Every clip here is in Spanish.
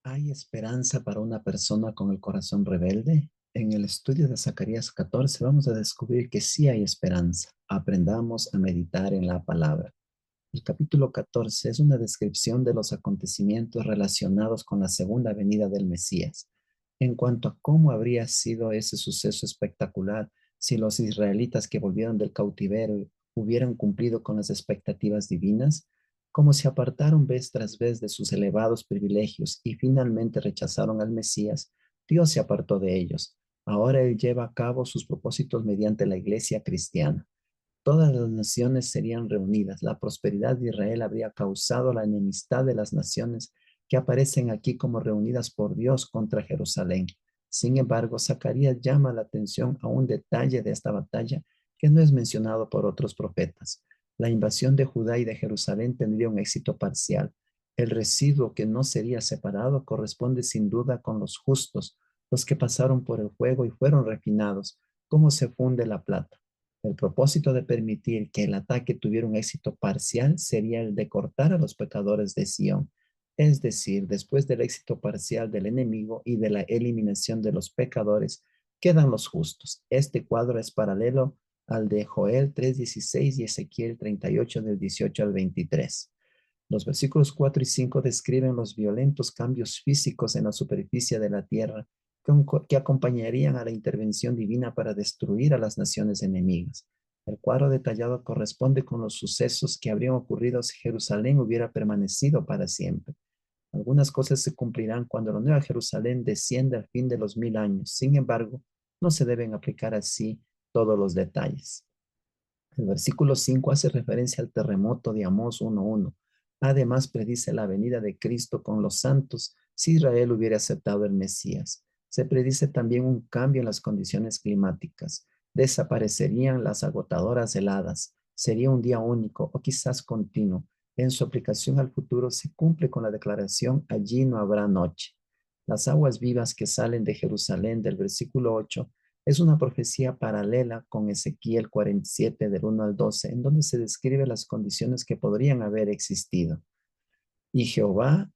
¿Hay esperanza para una persona con el corazón rebelde? En el estudio de Zacarías 14 vamos a descubrir que sí hay esperanza. Aprendamos a meditar en la palabra. El capítulo 14 es una descripción de los acontecimientos relacionados con la segunda venida del Mesías. En cuanto a cómo habría sido ese suceso espectacular si los israelitas que volvieron del cautiverio hubieran cumplido con las expectativas divinas, como se apartaron vez tras vez de sus elevados privilegios y finalmente rechazaron al Mesías, Dios se apartó de ellos. Ahora Él lleva a cabo sus propósitos mediante la iglesia cristiana. Todas las naciones serían reunidas. La prosperidad de Israel habría causado la enemistad de las naciones que aparecen aquí como reunidas por Dios contra Jerusalén. Sin embargo, Zacarías llama la atención a un detalle de esta batalla que no es mencionado por otros profetas. La invasión de Judá y de Jerusalén tendría un éxito parcial. El residuo que no sería separado corresponde sin duda con los justos, los que pasaron por el fuego y fueron refinados, como se funde la plata. El propósito de permitir que el ataque tuviera un éxito parcial sería el de cortar a los pecadores de Sión, es decir, después del éxito parcial del enemigo y de la eliminación de los pecadores, quedan los justos. Este cuadro es paralelo al de Joel 3:16 y Ezequiel 38 del 18 al 23. Los versículos 4 y 5 describen los violentos cambios físicos en la superficie de la tierra que acompañarían a la intervención divina para destruir a las naciones enemigas. El cuadro detallado corresponde con los sucesos que habrían ocurrido si Jerusalén hubiera permanecido para siempre. Algunas cosas se cumplirán cuando la Nueva Jerusalén descienda al fin de los 1000 años. Sin embargo, no se deben aplicar así todos los detalles. El versículo 5 hace referencia al terremoto de Amós 1:1. Además, predice la venida de Cristo con los santos si Israel hubiera aceptado el Mesías. Se predice también un cambio en las condiciones climáticas. Desaparecerían las agotadoras heladas. Sería un día único o quizás continuo. En su aplicación al futuro se cumple con la declaración: allí no habrá noche. Las aguas vivas que salen de Jerusalén del versículo 8 es una profecía paralela con Ezequiel 47 del 1 al 12, en donde se describe las condiciones que podrían haber existido. Y Jehová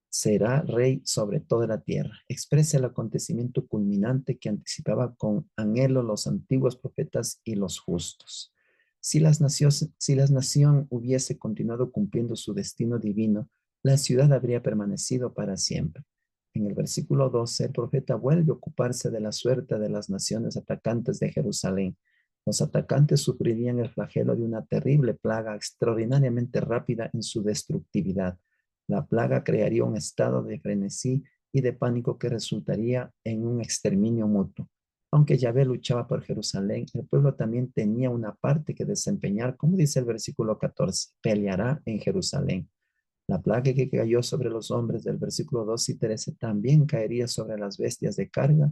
será rey sobre toda la tierra. Expresa el acontecimiento culminante que anticipaba con anhelo los antiguos profetas y los justos. Si la nación hubiese continuado cumpliendo su destino divino, la ciudad habría permanecido para siempre. En el versículo 12, el profeta vuelve a ocuparse de la suerte de las naciones atacantes de Jerusalén. Los atacantes sufrirían el flagelo de una terrible plaga extraordinariamente rápida en su destructividad. La plaga crearía un estado de frenesí y de pánico que resultaría en un exterminio mutuo. Aunque Yahvé luchaba por Jerusalén, el pueblo también tenía una parte que desempeñar, como dice el versículo 14, peleará en Jerusalén. La plaga que cayó sobre los hombres del versículo 2 y 13 también caería sobre las bestias de carga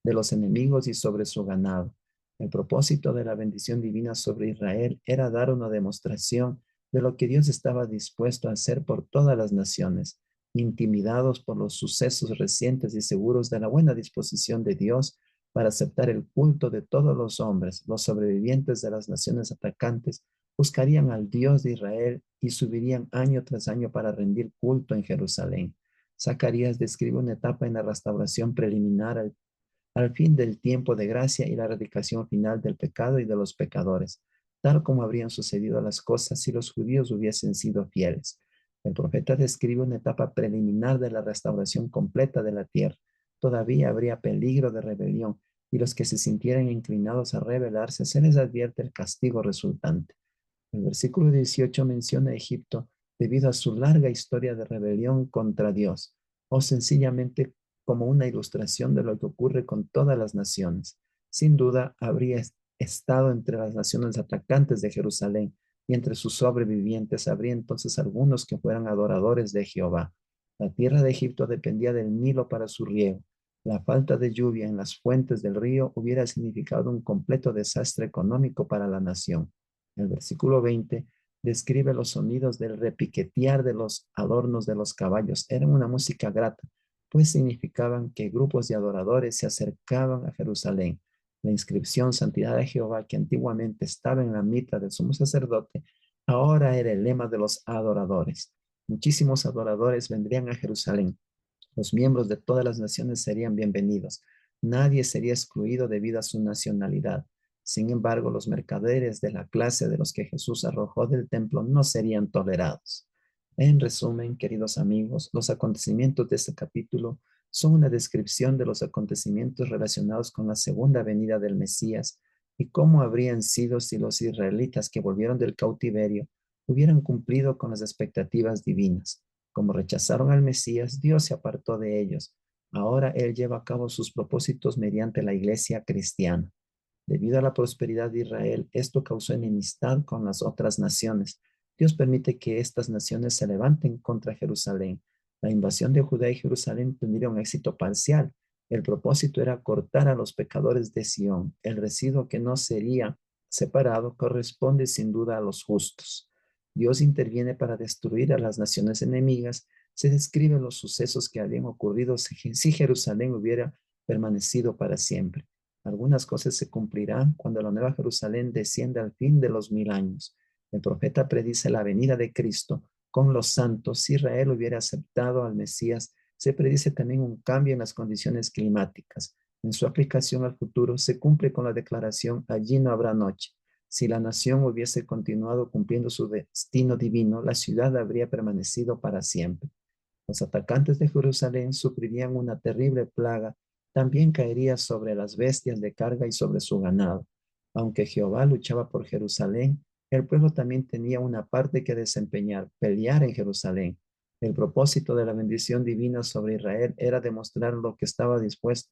de los enemigos y sobre su ganado. El propósito de la bendición divina sobre Israel era dar una demostración de lo que Dios estaba dispuesto a hacer por todas las naciones, intimidados por los sucesos recientes y seguros de la buena disposición de Dios para aceptar el culto de todos los hombres. Los sobrevivientes de las naciones atacantes buscarían al Dios de Israel y subirían año tras año para rendir culto en Jerusalén. Zacarías describe una etapa en la restauración preliminar al fin del tiempo de gracia y la erradicación final del pecado y de los pecadores, tal como habrían sucedido las cosas si los judíos hubiesen sido fieles. El profeta describe una etapa preliminar de la restauración completa de la tierra. Todavía habría peligro de rebelión y los que se sintieran inclinados a rebelarse se les advierte el castigo resultante. El versículo 18 menciona a Egipto debido a su larga historia de rebelión contra Dios, o sencillamente como una ilustración de lo que ocurre con todas las naciones. Sin duda, habría estado entre las naciones atacantes de Jerusalén y entre sus sobrevivientes habría entonces algunos que fueran adoradores de Jehová. La tierra de Egipto dependía del Nilo para su riego. La falta de lluvia en las fuentes del río hubiera significado un completo desastre económico para la nación. El versículo 20 describe los sonidos del repiquetear de los adornos de los caballos. Eran una música grata, pues significaban que grupos de adoradores se acercaban a Jerusalén. La inscripción Santidad de Jehová, que antiguamente estaba en la mitra del sumo sacerdote, ahora era el lema de los adoradores. Muchísimos adoradores vendrían a Jerusalén Los miembros de todas las naciones serían bienvenidos. Nadie sería excluido debido a su nacionalidad. Sin embargo, los mercaderes de la clase de los que Jesús arrojó del templo no serían tolerados. En resumen, queridos amigos, los acontecimientos de este capítulo son una descripción de los acontecimientos relacionados con la segunda venida del Mesías y cómo habrían sido si los israelitas que volvieron del cautiverio hubieran cumplido con las expectativas divinas. Como rechazaron al Mesías, Dios se apartó de ellos. Ahora Él lleva a cabo sus propósitos mediante la iglesia cristiana. Debido a la prosperidad de Israel, esto causó enemistad con las otras naciones. Dios permite que estas naciones se levanten contra Jerusalén. La invasión de Judá y Jerusalén tendría un éxito parcial. El propósito era cortar a los pecadores de Sión. El residuo que no sería separado corresponde sin duda a los justos. Dios interviene para destruir a las naciones enemigas. Se describen los sucesos que habían ocurrido si Jerusalén hubiera permanecido para siempre. Algunas cosas se cumplirán cuando la Nueva Jerusalén descienda al fin de los 1000 años. El profeta predice la venida de Cristo con los santos. Si Israel hubiera aceptado al Mesías, se predice también un cambio en las condiciones climáticas. En su aplicación al futuro se cumple con la declaración: allí no habrá noche. Si la nación hubiese continuado cumpliendo su destino divino, la ciudad habría permanecido para siempre. Los atacantes de Jerusalén sufrirían una terrible plaga. También caería sobre las bestias de carga y sobre su ganado. Aunque Jehová luchaba por Jerusalén, el pueblo también tenía una parte que desempeñar: pelear en Jerusalén. El propósito de la bendición divina sobre Israel era demostrar lo que estaba dispuesto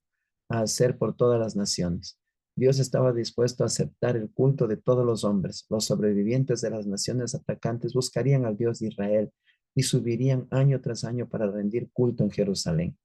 a hacer por todas las naciones. Dios estaba dispuesto a aceptar el culto de todos los hombres. Los sobrevivientes de las naciones atacantes buscarían al Dios de Israel y subirían año tras año para rendir culto en Jerusalén.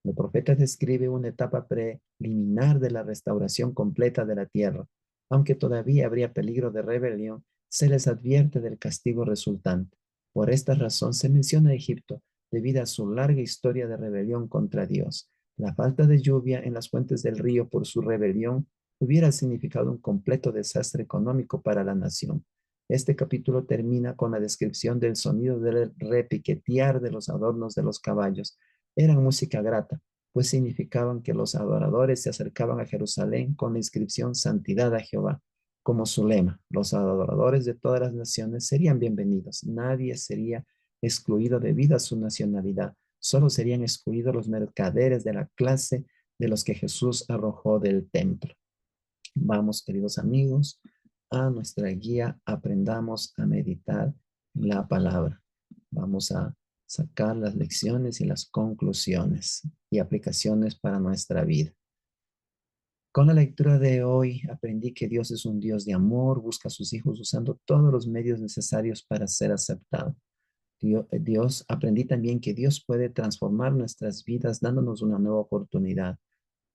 El profeta describe una etapa preliminar de la restauración completa de la tierra. Aunque todavía habría peligro de rebelión, se les advierte del castigo resultante. Por esta razón se menciona a Egipto, debido a su larga historia de rebelión contra Dios. La falta de lluvia en las fuentes del río por su rebelión hubiera significado un completo desastre económico para la nación. Este capítulo termina con la descripción del sonido del repiquetear de los adornos de los caballos. Eran música grata, pues significaban que los adoradores se acercaban a Jerusalén con la inscripción Santidad a Jehová. Como su lema, los adoradores de todas las naciones serían bienvenidos. Nadie sería excluido debido a su nacionalidad. Solo serían excluidos los mercaderes de la clase de los que Jesús arrojó del templo. Vamos, queridos amigos, a nuestra guía. Aprendamos a meditar la palabra. Vamos a sacar las lecciones y las conclusiones y aplicaciones para nuestra vida. Con la lectura de hoy aprendí que Dios es un Dios de amor, busca a sus hijos usando todos los medios necesarios para ser aceptado. Aprendí también que Dios puede transformar nuestras vidas dándonos una nueva oportunidad.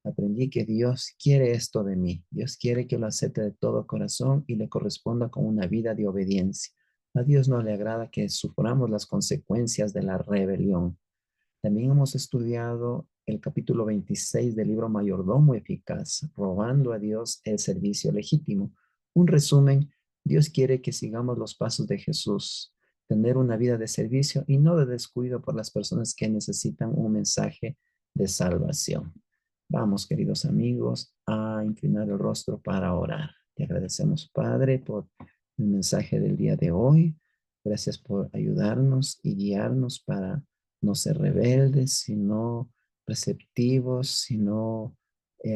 Aprendí que Dios quiere esto de mí. Dios quiere que lo acepte de todo corazón y le corresponda con una vida de obediencia. A Dios no le agrada que suframos las consecuencias de la rebelión. También hemos estudiado el capítulo 26 del libro Mayordomo Eficaz, robando a Dios el servicio legítimo. Un resumen: Dios quiere que sigamos los pasos de Jesús, tener una vida de servicio y no de descuido por las personas que necesitan un mensaje de salvación. Vamos, queridos amigos, a inclinar el rostro para orar. Te agradecemos, Padre, por el mensaje del día de hoy. Gracias por ayudarnos y guiarnos para no ser rebeldes, sino receptivos, sino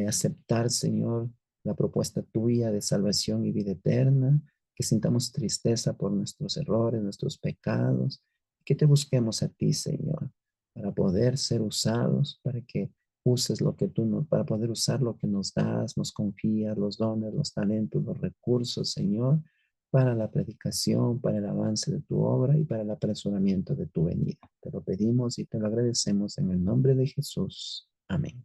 aceptar, Señor, la propuesta tuya de salvación y vida eterna, que sintamos tristeza por nuestros errores, nuestros pecados, que te busquemos a ti, Señor, para poder ser usados, para que uses lo que tú nos, para poder usar lo que nos das, nos confías, los dones, los talentos, los recursos, Señor, para la predicación, para el avance de tu obra y para el apresuramiento de tu venida. Te lo pedimos y te lo agradecemos en el nombre de Jesús. Amén.